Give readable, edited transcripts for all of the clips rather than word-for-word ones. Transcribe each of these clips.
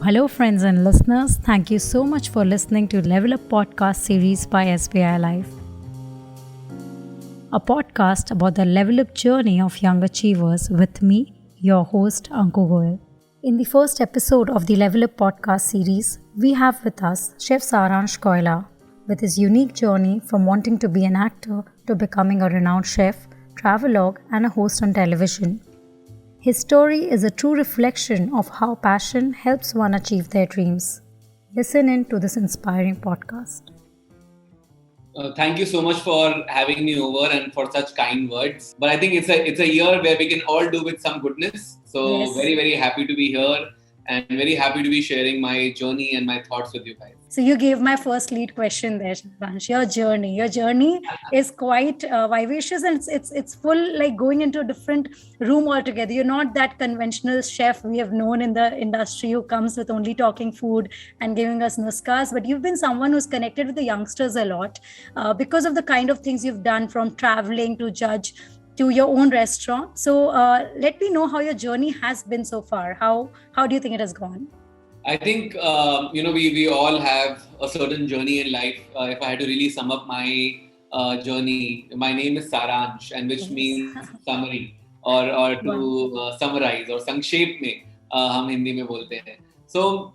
hello, friends and listeners. Thank you so much for listening to Level Up podcast series by SBI Life, a podcast about the level up journey of young achievers with me, your host, Anku Goel. In the first episode of the Level Up podcast series, we have with us Chef Saransh Koila, with his unique journey from wanting to be an actor to becoming a renowned chef, travelogue, and a host on television. His story is a true reflection of how passion helps one achieve their dreams. Listen in to this inspiring podcast. Thank you so much for having me over and for such kind words. But I think it's a year where we can all do with some goodness. So Yes. very happy to be here and very happy to be sharing my journey and my thoughts with you guys. So you gave my first lead question there, Saransh. Your journey is quite vivacious, and it's full like going into a different room altogether. You're not that conventional chef we have known in the industry who comes with only talking food and giving us nuskas, but you've been someone who's connected with the youngsters a lot because of the kind of things you've done, from traveling to judge to your own restaurant. So let me know how your journey has been so far. How do you think it has gone? I think, we all have a certain journey in life. If I had to really sum up my journey, my name is Saransh, and which means summary or to summarize, or संक्षेप में हम हिंदी में बोलते हैं. So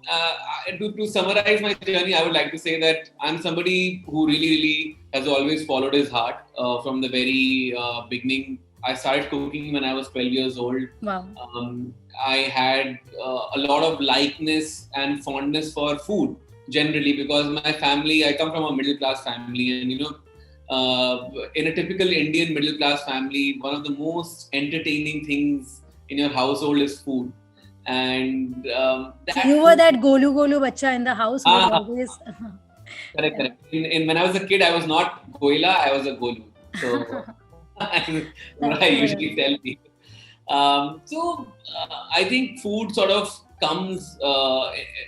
to summarize my journey, I would like to say that I'm somebody who really has always followed his heart from the very beginning. I started cooking when I was 12 years old. Wow. I had a lot of likeness and fondness for food generally, because my family, I come from a middle class family, and in a typical Indian middle class family, one of the most entertaining things in your household is food. And so you were that golu bacha in the house who was always correct. When I was a kid, I was not goila, I was a golu. So what I usually tell people. I think food sort of comes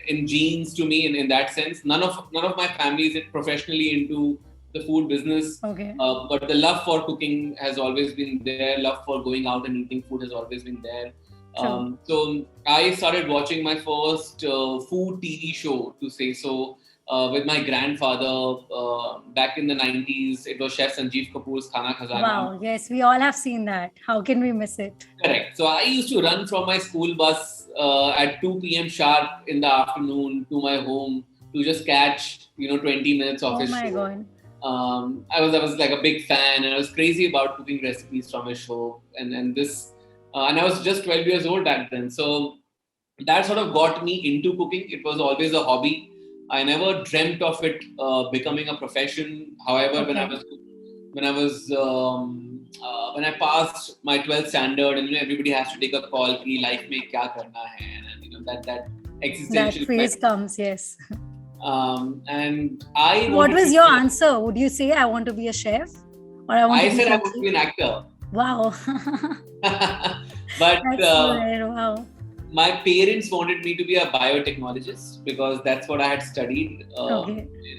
in genes to me in that sense. None of my family is professionally into the food business. Okay. But the love for cooking has always been there. Love for going out and eating food has always been there. So I started watching my first food TV show, to say so, with my grandfather back in the 90s. It was Chef Sanjeev Kapoor's Khana Khazana. Wow, yes, we all have seen that. How can we miss it? Correct. So I used to run from my school bus at 2 p.m. sharp in the afternoon to my home to just catch 20 minutes of his show. Oh my God. I was like a big fan, and I was crazy about cooking recipes from his show, and I was just 12 years old back then. So that sort of got me into cooking. It was always a hobby. I never dreamt of it becoming a profession. However, when I passed my 12th standard, and everybody has to take a call, ki life mein kya karna hai, and that existential. That phrase comes, yes. And I. What was your answer? Would you say I want to be a chef, or I said I want to be an actor. Wow. But wow. My parents wanted me to be a biotechnologist, because that's what I had studied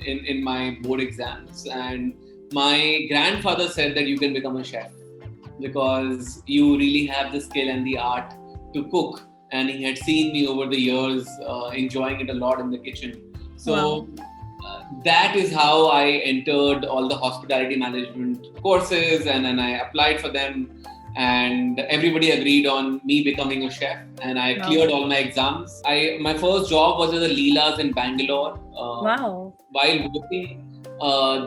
in my board exams. And my grandfather said that you can become a chef because you really have the skill and the art to cook. And he had seen me over the years enjoying it a lot in the kitchen. So that is how I entered all the hospitality management courses, and I applied for them. And everybody agreed on me becoming a chef, and I cleared all my exams. My first job was at the Leela's in Bangalore. Wow. While working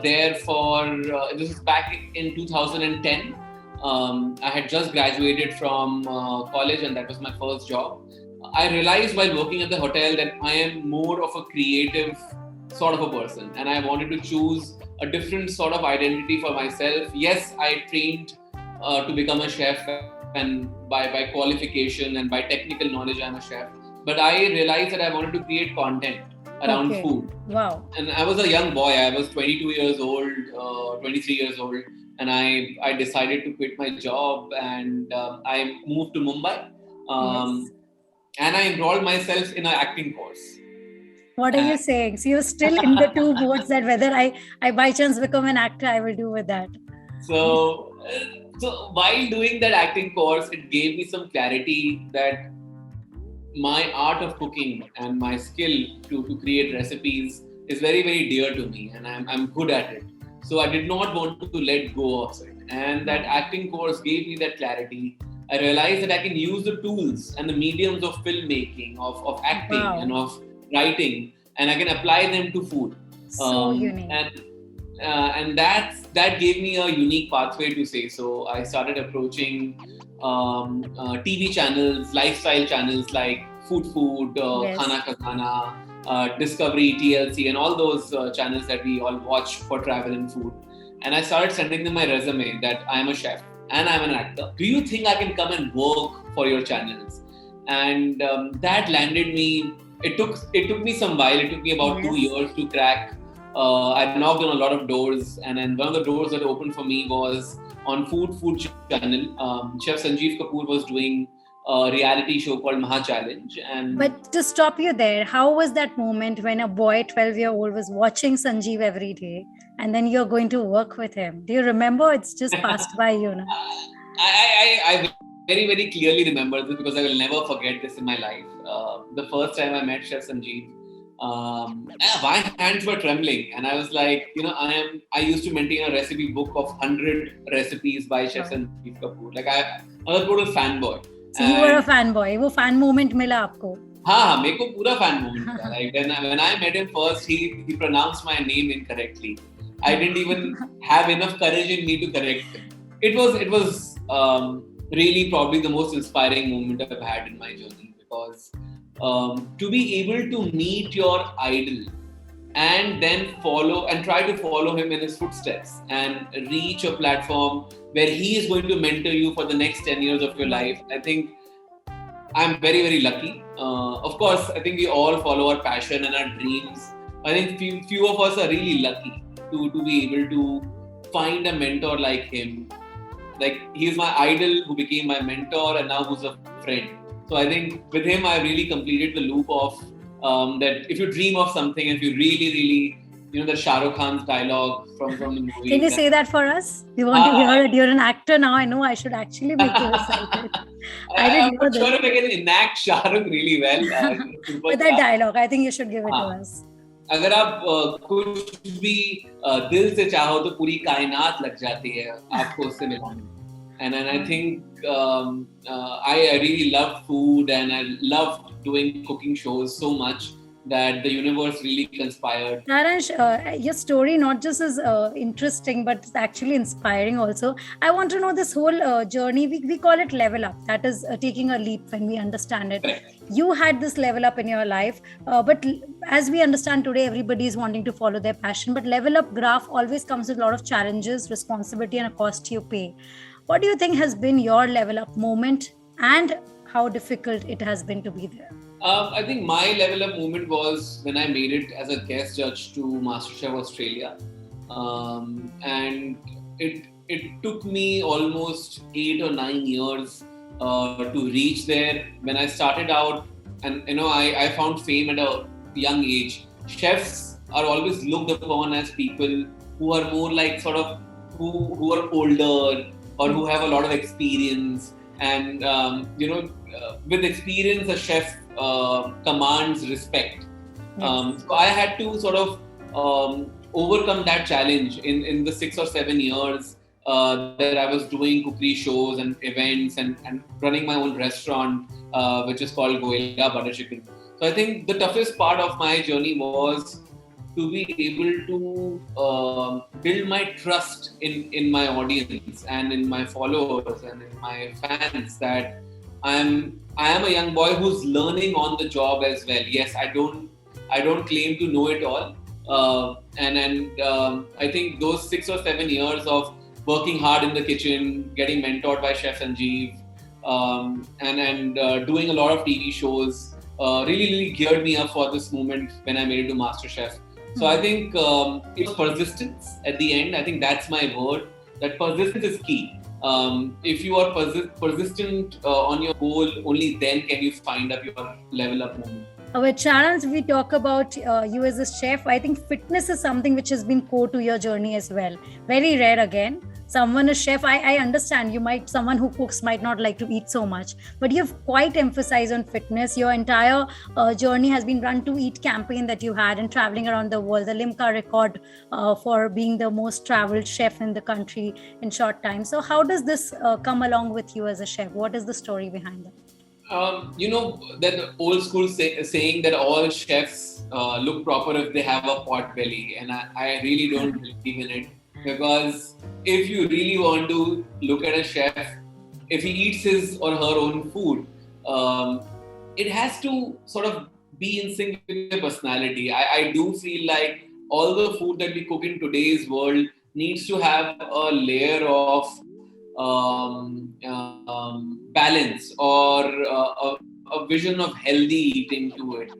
there for, this was back in 2010. I had just graduated from college, and that was my first job. I realized while working at the hotel that I am more of a creative sort of a person, and I wanted to choose a different sort of identity for myself. Yes, I trained to become a chef, and by qualification and by technical knowledge I'm a chef, but I realized that I wanted to create content around food. Wow. And I was a young boy. I was 22 years old, 23 years old, and I decided to quit my job, and I moved to Mumbai, and I enrolled myself in an acting course. What are you saying? So you're still in the two boats, that whether I by chance become an actor, I will do with that. So while doing that acting course, it gave me some clarity that my art of cooking and my skill to create recipes is very, very dear to me, and I'm good at it. So I did not want to let go of it. And that acting course gave me that clarity. I realized that I can use the tools and the mediums of filmmaking, of acting, and of writing, and I can apply them to food. So unique. And that gave me a unique pathway to say. So I started approaching TV channels, lifestyle channels like Food, Khana Ka Khana, Discovery, TLC, and all those channels that we all watch for travel and food. And I started sending them my resume that I am a chef and I'm an actor. Do you think I can come and work for your channels? And that landed me. It took me some while. It took me about 2 years to crack. I knocked on a lot of doors, and then one of the doors that opened for me was on Food channel. Chef Sanjeev Kapoor was doing a reality show called Maha Challenge. But to stop you there, how was that moment when a boy 12-year-old was watching Sanjeev every day, and then you're going to work with him? Do you remember? It's just passed by you now. I very, very clearly remember this because I will never forget this in my life. The first time I met Chef Sanjeev, my hands were trembling, and I was like, I used to maintain a recipe book of 100 recipes by Chef Sanjeev Kapoor. Like I was a total fanboy. So you were a fanboy. वो fan moment मिला आपको? हाँ, मेरे को पूरा fan moment मिला. Like when I met him first, he pronounced my name incorrectly. I didn't even have enough courage in me to correct him. It was really probably the most inspiring moment I've had in my journey, because to be able to meet your idol and then try to follow him in his footsteps and reach a platform where he is going to mentor you for the next 10 years of your life. I think I'm very, very lucky. Of course, I think we all follow our passion and our dreams. I think few of us are really lucky to be able to find a mentor like him. Like, he's my idol who became my mentor and now who's a friend. So I think with him, I really completed the loop of that if you dream of something, if you really, really, the Shah Rukh Khan's dialogue from the movie. Can you say that for us? We want to hear it. You're an actor now. I know I should actually make you excited. I'm not sure if I can enact Shah Rukh really well. With that dialogue, I think you should give it to us. अगर आप कुछ भी दिल से चाहो तो पूरी कायनात लग जाती है आपको उससे मिलाने. And I think I really loved food, and I loved doing cooking shows so much that the universe really conspired. Saransh, your story not just is interesting, but it's actually inspiring also. I want to know this whole journey. We call it level up. That is taking a leap when we understand it. Correct. You had this level up in your life, but as we understand today, everybody is wanting to follow their passion. But level up graph always comes with a lot of challenges, responsibility, and a cost you pay. What do you think has been your level up moment, and how difficult it has been to be there? I think my level up moment was when I made it as a guest judge to MasterChef Australia. And it took me almost 8 or 9 years to reach there. When I started out, and I found fame at a young age. Chefs are always looked upon as people who are more like sort of who are older, or who have a lot of experience, and with experience, a chef commands respect. Yes. So I had to sort of overcome that challenge in the 6 or 7 years that I was doing cookery shows and events and running my own restaurant, which is called Goila Butter Chicken. So I think the toughest part of my journey was to be able to build my trust in my audience and in my followers and in my fans, that I am a young boy who's learning on the job as well. Yes, I don't claim to know it all, and I think those 6 or 7 years of working hard in the kitchen, getting mentored by Chef Sanjeev, and doing a lot of TV shows really geared me up for this moment when I made it to MasterChef. So I think it's persistence at the end. I think that's my word, that persistence is key. If you are persistent on your goal, only then can you find up your level up moment. With Saransh, we talk about you as a chef. I think fitness is something which has been core to your journey as well. Very rare again. someone, a chef, I understand someone who cooks might not like to eat so much, but you've quite emphasized on fitness. Your entire journey has been run to eat campaign that you had, and traveling around the world, the Limca record for being the most traveled chef in the country in short time. So how does this come along with you as a chef? What is the story behind that? That old school saying that all chefs look proper if they have a pot belly, and I really don't believe in it, because if you really want to look at a chef, if he eats his or her own food, it has to sort of be in sync with their personality. I do feel like all the food that we cook in today's world needs to have a layer of balance, or a vision of healthy eating to it,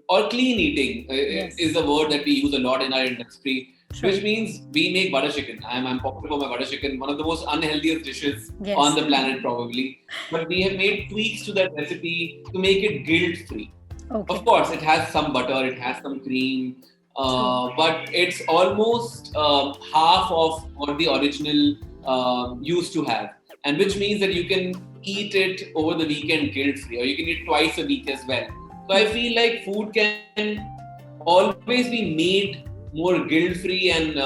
or clean eating. Yes. Is a word that we use a lot in our industry. Sure. Which means we make butter chicken. I'm popular for my butter chicken, one of the most unhealthiest dishes on the planet probably. But we have made tweaks to that recipe to make it guilt-free. Okay. Of course, it has some butter, it has some cream, but it's almost half of what the original used to have, and which means that you can eat it over the weekend guilt-free, or you can eat twice a week as well. So I feel like food can always be made more guilt-free and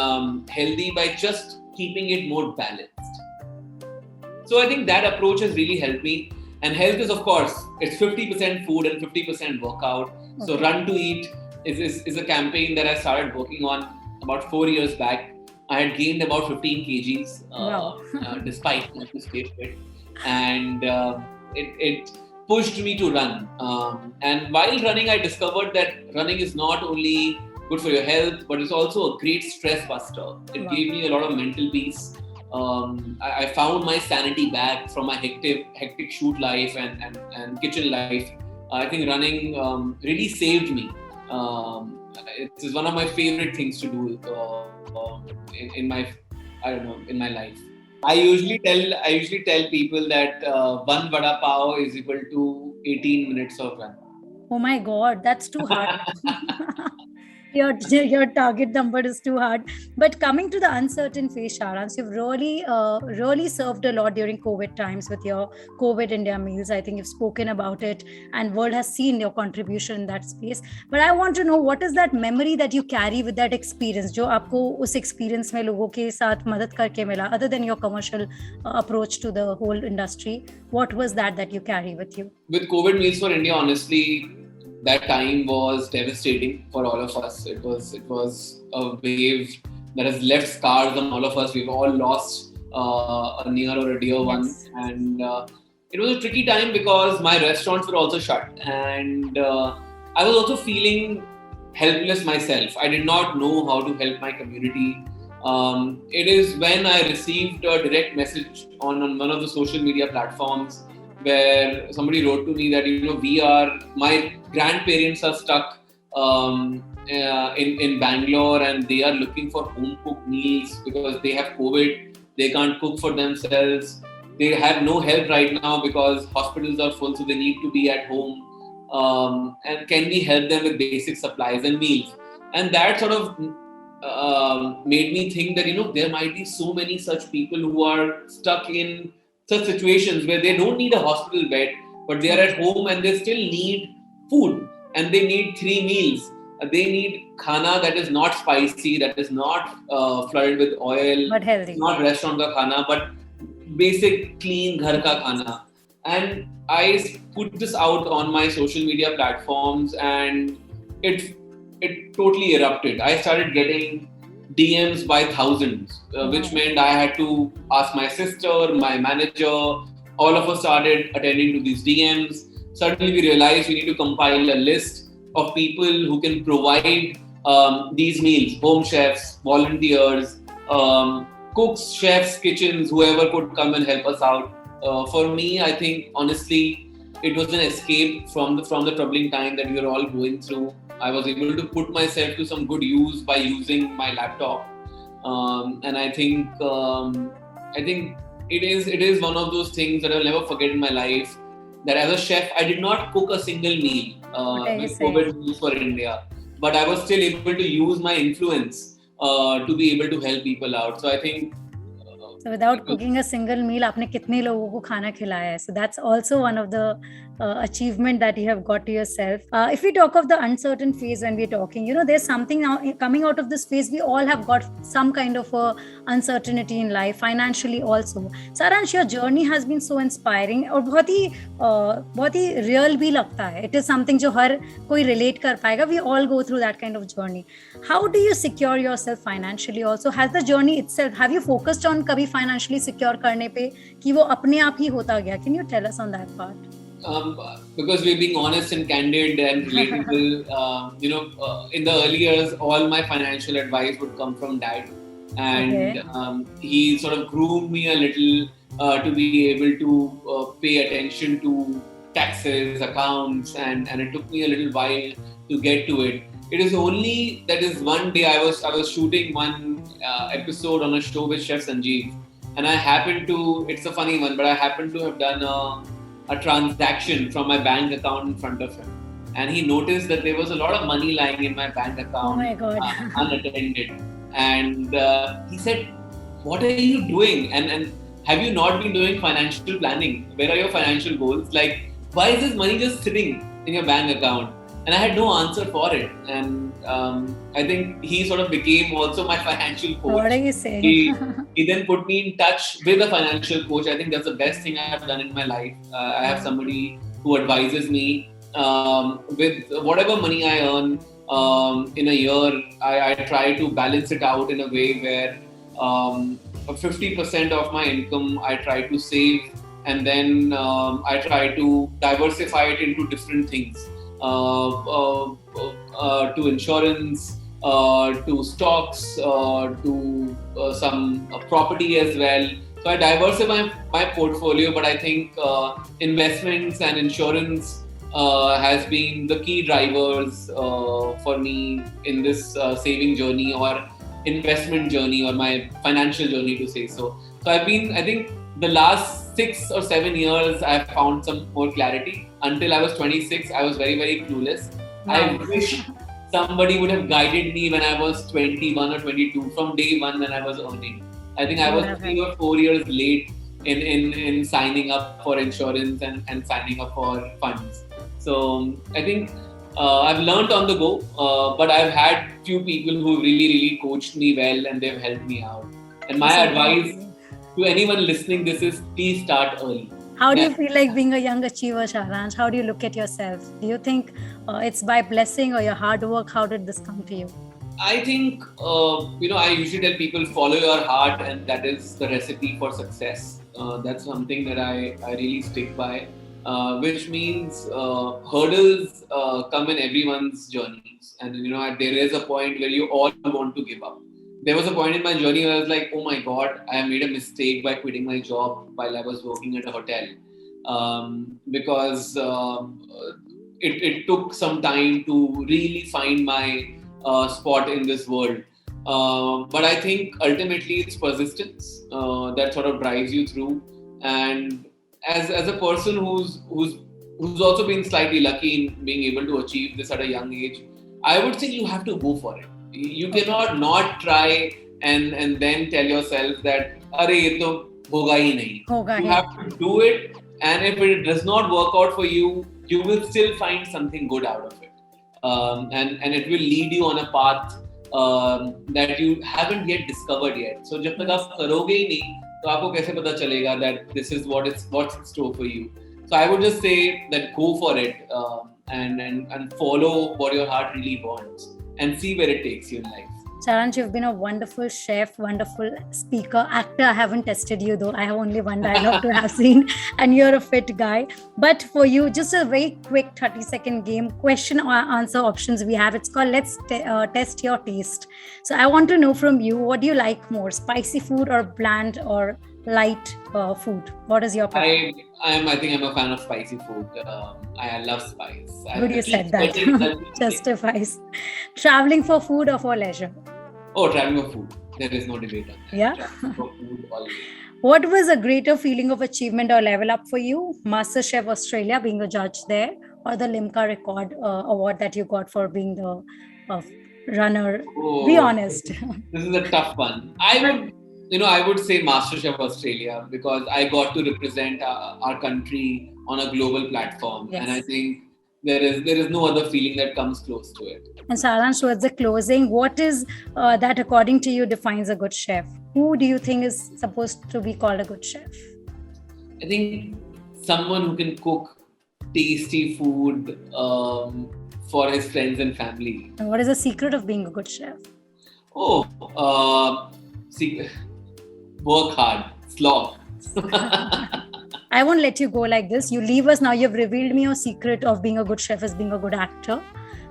healthy by just keeping it more balanced. So I think that approach has really helped me. And health is, of course, it's 50% food and 50% workout. Okay. So Run to Eat is a campaign that I started working on about 4 years back. I had gained about 15 kgs despite not this weight, and it pushed me to run. And while running, I discovered that running is not only good for your health, but it's also a great stress buster. It gave me a lot of mental peace. I found my sanity back from my hectic shoot life and kitchen life. I think running really saved me. It is one of my favorite things to do in my life. I usually tell people that one vada pav is equal to 18 minutes of run. Oh my God, that's too hard. Your target number is too hard. But coming to the uncertain phase, Saransh, you've really served a lot during COVID times with your COVID India meals. I think you've spoken about it, and world has seen your contribution in that space. But I want to know, what is that memory that you carry with that experience, जो आपको उस experience में लोगों के साथ मदद करके मिला, other than your commercial approach to the whole industry? What was that you carry with you? With COVID Meals for India, honestly, that time was devastating for all of us. It was a wave that has left scars on all of us. We've all lost a near or a dear one, and it was a tricky time because my restaurants were also shut, and I was also feeling helpless myself. I did not know how to help my community. It is when I received a direct message on one of the social media platforms, where somebody wrote to me that, my grandparents are stuck in Bangalore, and they are looking for home cooked meals because they have COVID. They can't cook for themselves. They have no help right now because hospitals are full, so they need to be at home. And can we help them with basic supplies and meals? And that sort of made me think that, there might be so many such people who are stuck in such situations where they don't need a hospital bed, but they are at home and they still need food, and they need 3 meals. They need khana that is not spicy, that is not flooded with oil, but healthy, not restaurant ka khana, but basic clean ghar ka khana. And I put this out on my social media platforms, and it totally erupted. I started getting DMs by thousands, which meant I had to ask my sister, my manager. All of us started attending to these DMs. Suddenly we realized we need to compile a list of people who can provide these meals: home chefs, volunteers, cooks, chefs, kitchens, whoever could come and help us out. For me, I think honestly, it was an escape from the troubling time that we were all going through. I was able to put myself to some good use by using my laptop, and I think it is one of those things that I'll never forget in my life. That as a chef, I did not cook a single meal with COVID Meals for India, but I was still able to use my influence to be able to help people out. So I think So without cooking a single meal, आपने कितने लोगों को खाना खिलाया है? So that's also one of the achievement that you have got to yourself. If we talk of the uncertain phase when we're talking, there's something now coming out of this phase. We all have got some kind of a uncertainty in life, financially also. Saransh, your journey has been so inspiring और बहुत ही real भी लगता है. It is something जो हर कोई relate कर पाएगा. We all go through that kind of journey. How do you secure yourself financially also? Has the journey itself, have you focused on कभी financially secure करने पे कि वो अपने आप ही होता गया? Can you tell us on that part? Because we're being honest and candid and relatable, in the early years, all my financial advice would come from dad. And he sort of groomed me a little to be able to pay attention to taxes, accounts, and it took me a little while to get to it. It is only that is one day I was shooting one episode on a show with Chef Sanjeev, and I happened to, it's a funny one, but I happened to have done a transaction from my bank account in front of him, and he noticed that there was a lot of money lying in my bank account, oh my God. unattended, and he said, "What are you doing? And have you not been doing financial planning? Where are your financial goals? Like, why is this money just sitting in your bank account?" And I had no answer for it. And I think he sort of became also my financial coach. What are you saying? He then put me in touch with a financial coach. I think that's the best thing I have done in my life. I have somebody who advises me with whatever money I earn in a year. I try to balance it out in a way where 50% of my income I try to save, and then I try to diversify it into different things. To insurance, to stocks, to some property as well. So I diversify my portfolio, but I think investments and insurance has been the key drivers for me in this saving journey or investment journey or my financial journey, to say so. So I think the last 6 or 7 years I've found some more clarity. Until I was 26, I was very, very clueless. Wow. I wish somebody would have guided me when I was 21 or 22 from day one when I was earning. I think I was 3 or 4 years late in signing up for insurance and signing up for funds. So I think I've learned on the go, but I've had few people who really, really coached me well and they've helped me out. And my advice to anyone listening this is, please start early. How do you feel like being a young achiever, Saransh? How do you look at yourself? Do you think it's by blessing or your hard work? How did this come to you? I think, I usually tell people, follow your heart, and that is the recipe for success. That's something that I really stick by, which means hurdles come in everyone's journeys. And, there is a point where you all want to give up. There was a point in my journey where I was like, oh my God, I made a mistake by quitting my job while I was working at a hotel. Because it took some time to really find my spot in this world. But I think ultimately it's persistence that sort of drives you through. And as a person who's also been slightly lucky in being able to achieve this at a young age, I would say you have to go for it. You cannot not try and then tell yourself that अरे ये तो होगा ही नहीं. You have to do it, and if it does not work out for you, you will still find something good out of it, and it will lead you on a path that you haven't yet discovered yet. So जब तक आप करोगे ही नहीं, तो आपको कैसे पता चलेगा that this is what's in store for you. So I would just say that go for it and follow what your heart really wants. And see where it takes you in life. Saransh, you've been a wonderful chef, wonderful speaker, actor. I haven't tested you though. I have only one dialogue to have seen, and you're a fit guy. But for you, just a very quick 30-second game, question or answer options we have. It's called Let's Test Your Taste. So I want to know from you, what do you like more, spicy food or bland or light food? What is your preference? I think I'm a fan of spicy food. I love spice. Good you said that. Justifies. Traveling for food or for leisure? Oh, traveling for food. There is no debate on that. Yeah. Traveling for food always. What was a greater feeling of achievement or level up for you? MasterChef Australia, being a judge there, or the Limca Record award that you got for being the runner? Be honest. This is a tough one. I I would say MasterChef Australia, because I got to represent our country on a global platform, Yes. and I think there is no other feeling that comes close to it. And Saransh, towards the closing, what is that according to you defines a good chef? Who do you think is supposed to be called a good chef? I think someone who can cook tasty food for his friends and family. And what is the secret of being a good chef? Work hard, slog. I won't let you go like this. You leave us now. You've revealed me your secret of being a good chef is being a good actor.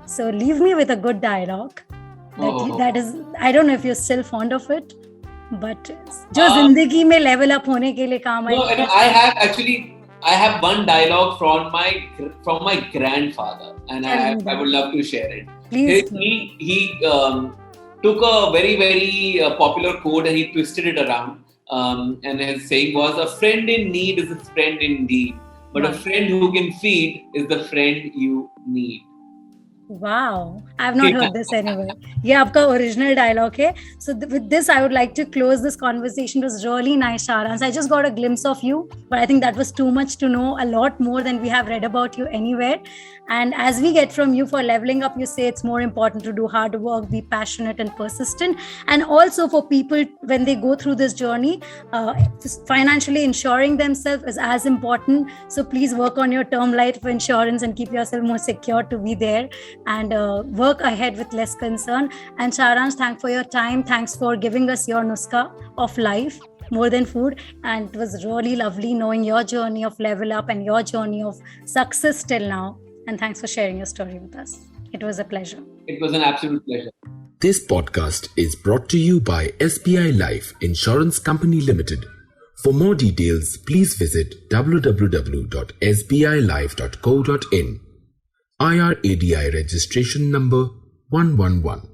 So leave me with a good dialogue. That is, I don't know if you're still fond of it, but जो जिंदगी में level up होने के लिए काम आए. No, I have one dialogue from my grandfather, and I would love to share it. Please. He took a very, very popular quote and he twisted it around. And his saying was, "A friend in need is a friend indeed, but a friend who can feed is the friend you need." Wow, I've not heard this anywhere. Yeah, आपका original dialogue है. So with this, I would like to close this conversation. It was really nice, Saransh. I just got a glimpse of you, but I think that was too much to know. A lot more than we have read about you anywhere. And as we get from you for leveling up, you say it's more important to do hard work, be passionate and persistent. And also for people, when they go through this journey, financially insuring themselves is as important. So please work on your term life insurance and keep yourself more secure to be there. And work ahead with less concern. And Saransh, thanks for your time. Thanks for giving us your nuska of life more than food. And it was really lovely knowing your journey of level up and your journey of success till now. And thanks for sharing your story with us. It was a pleasure. It was an absolute pleasure. This podcast is brought to you by SBI Life Insurance Company Limited. For more details, please visit www.sbilife.co.in. IRADI registration number 111.